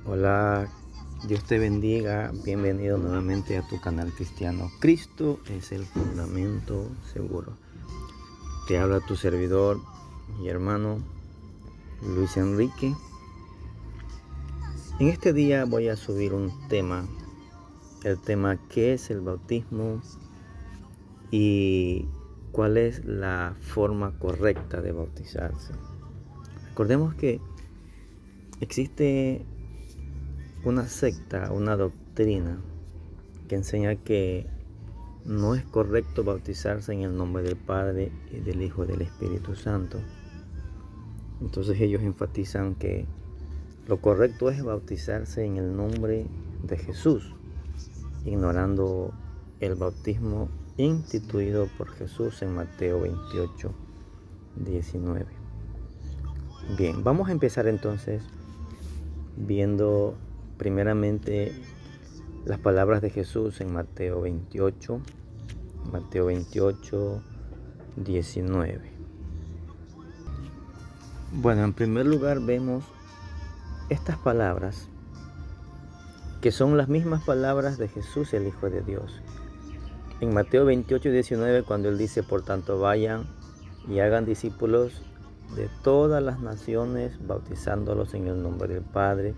Hola, Dios te bendiga, bienvenido nuevamente a tu canal cristiano. Cristo es el fundamento seguro. Te habla tu servidor y hermano Luis Enrique. En este día voy a subir un tema, el tema ¿qué es el bautismo? Y cuál es la forma correcta de bautizarse. Recordemos que existe una secta, una doctrina que enseña que no es correcto bautizarse en el nombre del Padre y del Hijo y del Espíritu Santo. Entonces ellos enfatizan que lo correcto es bautizarse en el nombre de Jesús, ignorando el bautismo instituido por Jesús en Mateo 28, 19. Bien, vamos a empezar entonces viendo primeramente las palabras de Jesús en Mateo 28, 19. Bueno, en primer lugar vemos estas palabras que son las mismas palabras de Jesús, el Hijo de Dios. En Mateo 28, 19, cuando Él dice, por tanto vayan y hagan discípulos de todas las naciones, bautizándolos en el nombre del Padre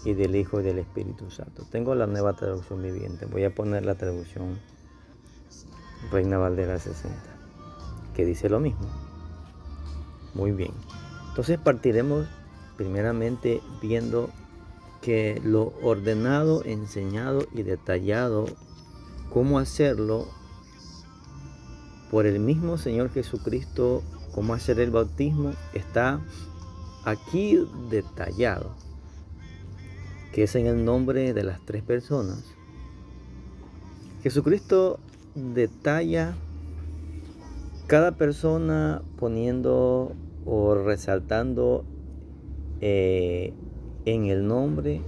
y del Hijo y del Espíritu Santo. Tengo la Nueva Traducción Viviente. Voy a poner la traducción Reina Valera 60, que dice lo mismo. Muy bien. Entonces partiremos primeramente viendo que lo ordenado, enseñado y detallado, cómo hacerlo por el mismo Señor Jesucristo, cómo hacer el bautismo, está aquí detallado, que es en el nombre de las tres personas. Jesucristo detalla cada persona poniendo o resaltando en el nombre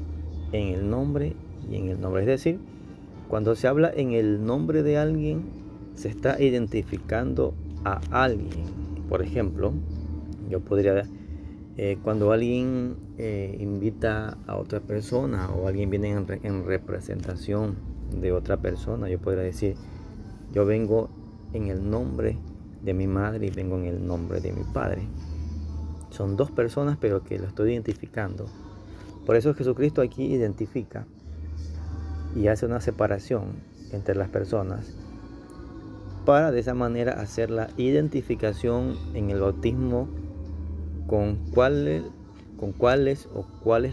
y en el nombre. Es decir, cuando se habla en el nombre de alguien, se está identificando a alguien. Por ejemplo, yo podría, cuando alguien invita a otra persona o alguien viene en representación de otra persona, yo podría decir, yo vengo en el nombre de mi madre y vengo en el nombre de mi padre. Son dos personas, pero que lo estoy identificando. Por eso Jesucristo aquí identifica y hace una separación entre las personas para de esa manera hacer la identificación en el bautismo con cuál es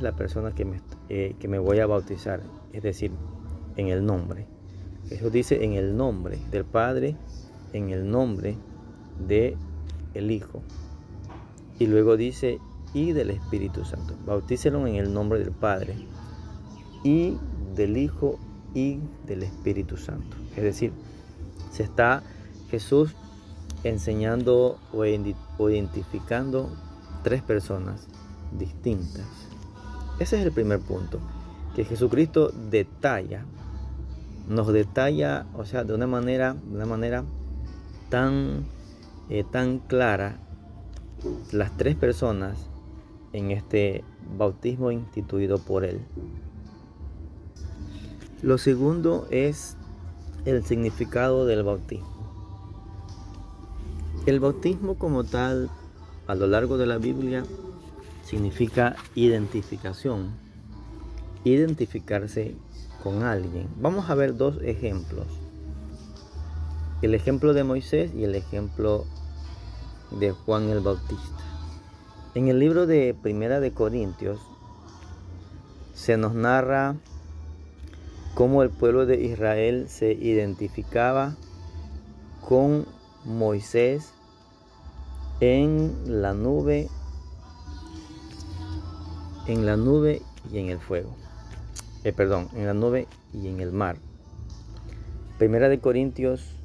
la persona que me voy a bautizar, es decir, en el nombre. Jesús dice en el nombre del Padre, en el nombre del Hijo. Y luego dice, y del Espíritu Santo. Bautícelo en el nombre del Padre, y del Hijo, y del Espíritu Santo. Es decir, se está Jesús enseñando o identificando tres personas distintas. Ese es el primer punto, que Jesucristo nos detalla, o sea, de una manera tan clara, las tres personas en este bautismo instituido por Él. Lo segundo es el significado del bautismo. El bautismo como tal, a lo largo de la Biblia, significa identificación, identificarse con alguien. Vamos a ver dos ejemplos. El ejemplo de Moisés y el ejemplo de Juan el Bautista. En el libro de Primera de Corintios se nos narra cómo el pueblo de Israel se identificaba con Moisés en la nube y en el fuego. En la nube y en el mar. Primera de Corintios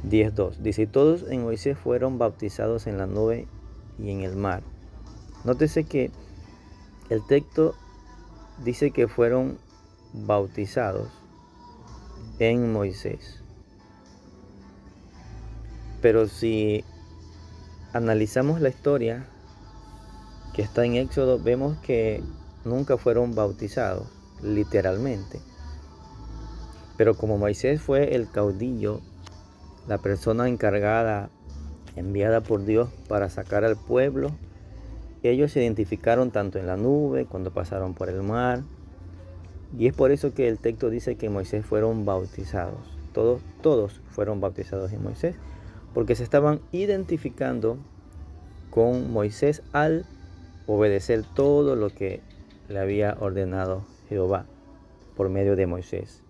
10:2 dice, y todos en Moisés fueron bautizados en la nube y en el mar. Nótese que el texto dice que fueron bautizados en Moisés. Pero si analizamos la historia que está en Éxodo, vemos que nunca fueron bautizados, literalmente. Pero como Moisés fue el caudillo, la persona encargada, enviada por Dios para sacar al pueblo, ellos se identificaron tanto en la nube, cuando pasaron por el mar. Y es por eso que el texto dice que en Moisés fueron bautizados. Todos fueron bautizados en Moisés, porque se estaban identificando con Moisés al obedecer todo lo que le había ordenado Jehová por medio de Moisés.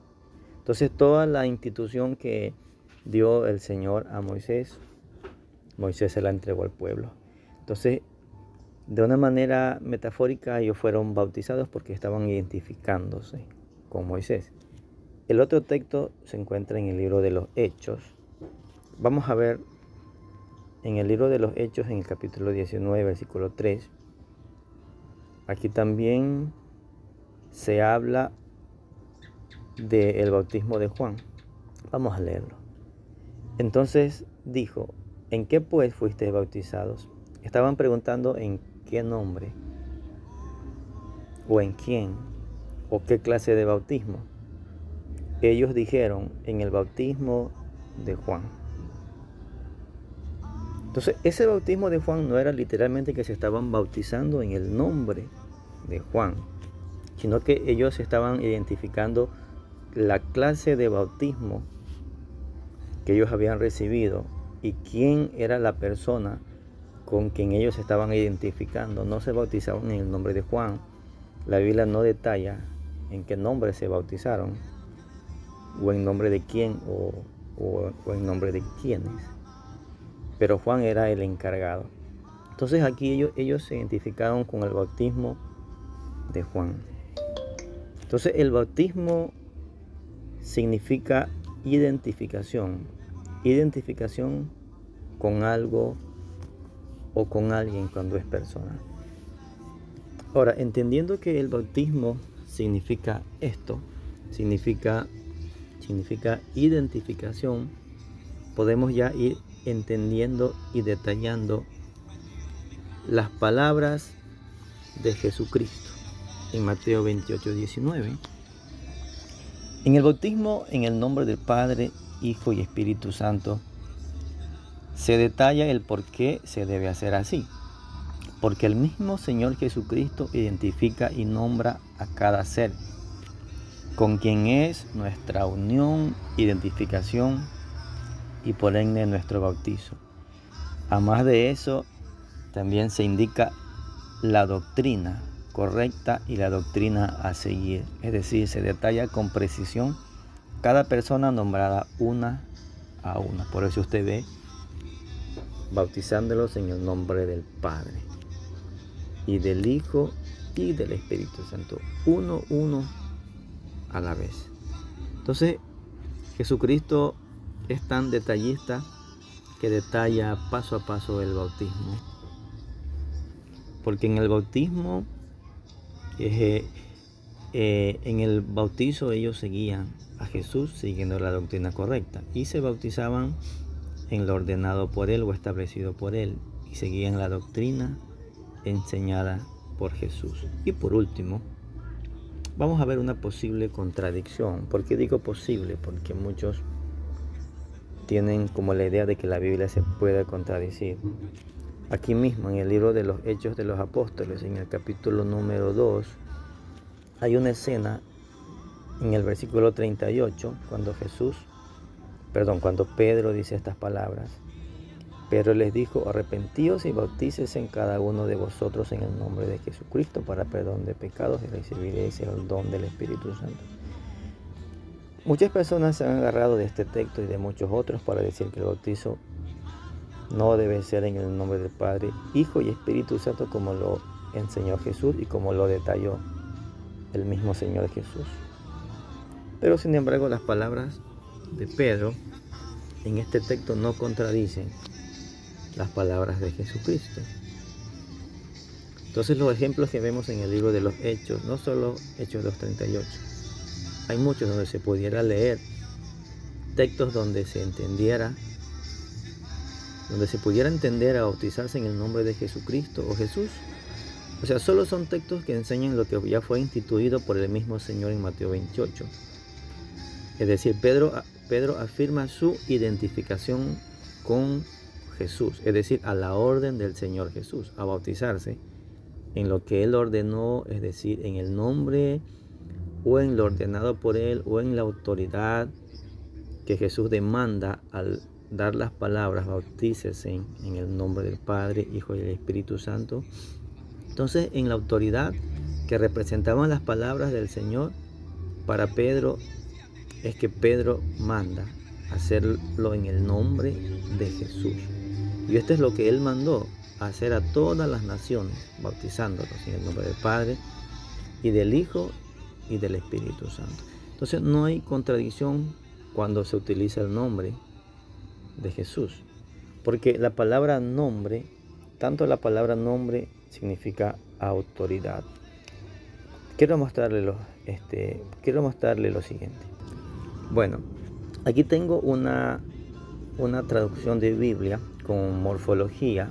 Entonces toda la institución que dio el Señor a Moisés, Moisés se la entregó al pueblo. Entonces, de una manera metafórica, ellos fueron bautizados porque estaban identificándose con Moisés. El otro texto se encuentra en el libro de los Hechos. Vamos a ver en el libro de los Hechos, en el capítulo 19, versículo 3. Aquí también se habla del bautismo de Juan. Vamos a leerlo. Entonces dijo: ¿en qué pues fuisteis bautizados? Estaban preguntando en qué nombre, o en quién, o qué clase de bautismo. Ellos dijeron: en el bautismo de Juan. Entonces, ese bautismo de Juan no era literalmente que se estaban bautizando en el nombre de Juan, sino que ellos estaban identificando la clase de bautismo que ellos habían recibido y quién era la persona con quien ellos estaban identificando. No se bautizaban en el nombre de Juan. La Biblia no detalla en qué nombre se bautizaron, o en nombre de quién, o en nombre de quiénes. Pero Juan era el encargado. Entonces aquí ellos se identificaron con el bautismo de Juan. Entonces el bautismo significa identificación con algo o con alguien cuando es persona. Ahora, entendiendo que el bautismo significa esto, significa identificación, podemos ya ir entendiendo y detallando las palabras de Jesucristo en Mateo 28, 19. En el bautismo, en el nombre del Padre, Hijo y Espíritu Santo, se detalla el por qué se debe hacer así. Porque el mismo Señor Jesucristo identifica y nombra a cada ser, con quien es nuestra unión, identificación y por ende nuestro bautizo. Además de eso, también se indica la doctrina correcta y la doctrina a seguir. Es decir, se detalla con precisión cada persona nombrada una a una. Por eso usted ve bautizándolos en el nombre del Padre y del Hijo y del Espíritu Santo, uno a la vez. Entonces Jesucristo es tan detallista que detalla paso a paso el bautismo, porque en el bautismo en el bautizo ellos seguían a Jesús siguiendo la doctrina correcta y se bautizaban en lo ordenado por Él o establecido por Él y seguían la doctrina enseñada por Jesús. Y por último, vamos a ver una posible contradicción. ¿Por qué digo posible? Porque muchos tienen como la idea de que la Biblia se puede contradecir. Aquí mismo en el libro de los Hechos de los Apóstoles, en el capítulo número 2, hay una escena en el versículo 38, cuando Pedro dice estas palabras. Pedro les dijo: arrepentíos y bautícese en cada uno de vosotros en el nombre de Jesucristo para perdón de pecados y recibiréis el don del Espíritu Santo. Muchas personas se han agarrado de este texto y de muchos otros para decir que el bautizo no debe ser en el nombre del Padre, Hijo y Espíritu Santo, como lo enseñó Jesús y como lo detalló el mismo Señor Jesús. Pero sin embargo, las palabras de Pedro en este texto no contradicen las palabras de Jesucristo. Entonces los ejemplos que vemos en el libro de los Hechos, no solo Hechos 2:38, hay muchos donde se pudiera leer textos donde se pudiera entender a bautizarse en el nombre de Jesucristo o Jesús O sea, solo son textos que enseñan lo que ya fue instituido por el mismo Señor en Mateo 28. Es decir, Pedro afirma su identificación con Jesús, es decir, a la orden del Señor Jesús, a bautizarse en lo que Él ordenó, es decir, en el nombre o en lo ordenado por Él o en la autoridad que Jesús demanda al dar las palabras, bautícese en el nombre del Padre, Hijo y del Espíritu Santo. Entonces, en la autoridad que representaban las palabras del Señor, para Pedro es que Pedro manda hacerlo en el nombre de Jesús. Y esto es lo que Él mandó hacer a todas las naciones, bautizándolos en el nombre del Padre y del Hijo y del Espíritu Santo. Entonces no hay contradicción cuando se utiliza el nombre de Jesús, porque la palabra nombre, tanto la palabra nombre significa autoridad. Quiero mostrarle lo siguiente. Bueno, aquí tengo una traducción de Biblia con morfología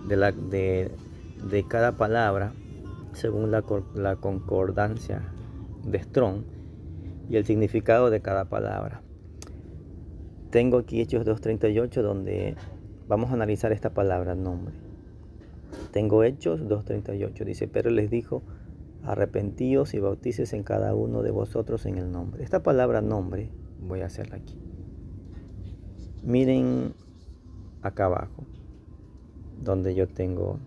de cada palabra según la concordancia de Strong y el significado de cada palabra. Tengo aquí Hechos 2:38 donde vamos a analizar esta palabra nombre. Tengo Hechos 2:38, dice: pero les dijo: arrepentíos y bautíces en cada uno de vosotros en el nombre. Esta palabra nombre voy a hacerla aquí. Miren acá abajo donde yo tengo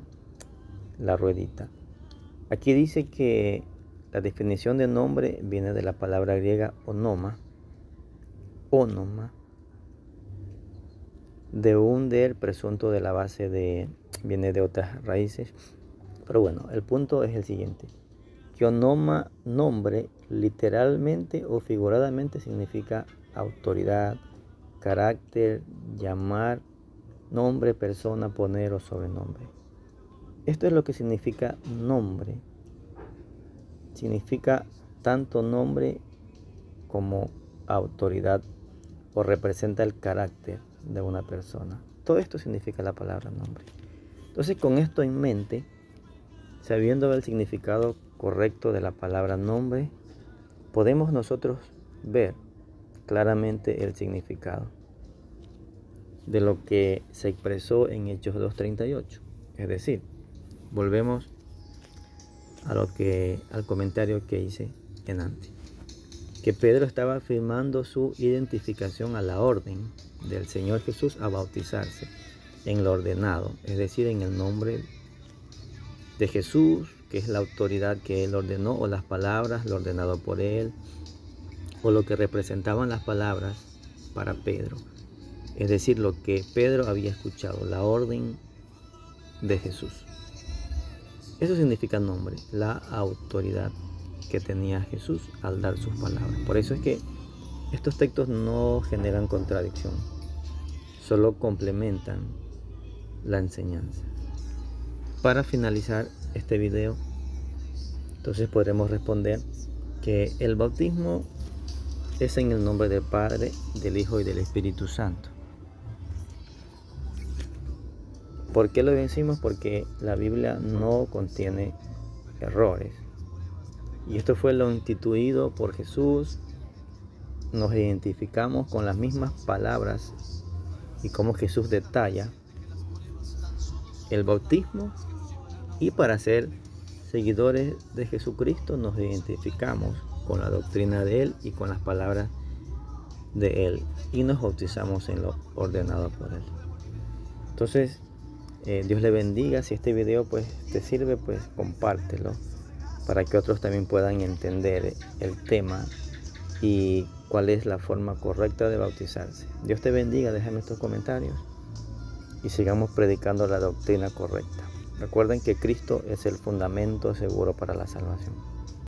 la ruedita. Aquí dice que la definición de nombre viene de la palabra griega onoma, de un der presunto de la base viene de otras raíces. Pero bueno, el punto es el siguiente: que onoma, nombre, literalmente o figuradamente significa autoridad, carácter, llamar, nombre, persona, poner o sobrenombre. Esto es lo que significa nombre. Significa tanto nombre como autoridad o representa el carácter de una persona. Todo esto significa la palabra nombre. Entonces, con esto en mente, sabiendo el significado correcto de la palabra nombre, podemos nosotros ver claramente el significado de lo que se expresó en Hechos 2:38. Es decir, volvemos al comentario que hice en antes, que Pedro estaba afirmando su identificación a la orden del Señor Jesús a bautizarse en lo ordenado, es decir, en el nombre de Jesús, que es la autoridad que Él ordenó, o las palabras, lo ordenado por Él, o lo que representaban las palabras para Pedro. Es decir, lo que Pedro había escuchado, la orden de Jesús. Eso significa nombre, la autoridad que tenía Jesús al dar sus palabras. Por eso es que estos textos no generan contradicción, solo complementan la enseñanza. Para finalizar este video, entonces podremos responder que el bautismo es en el nombre del Padre, del Hijo y del Espíritu Santo. ¿Por qué lo decimos? Porque la Biblia no contiene errores. Y esto fue lo instituido por Jesús. Nos identificamos con las mismas palabras y cómo Jesús detalla el bautismo. Y para ser seguidores de Jesucristo nos identificamos con la doctrina de Él y con las palabras de Él. Y nos bautizamos en lo ordenado por Él. Entonces, Dios le bendiga. Si este video pues te sirve, pues compártelo para que otros también puedan entender el tema y cuál es la forma correcta de bautizarse. Dios te bendiga. Déjame tus comentarios y sigamos predicando la doctrina correcta. Recuerden que Cristo es el fundamento seguro para la salvación.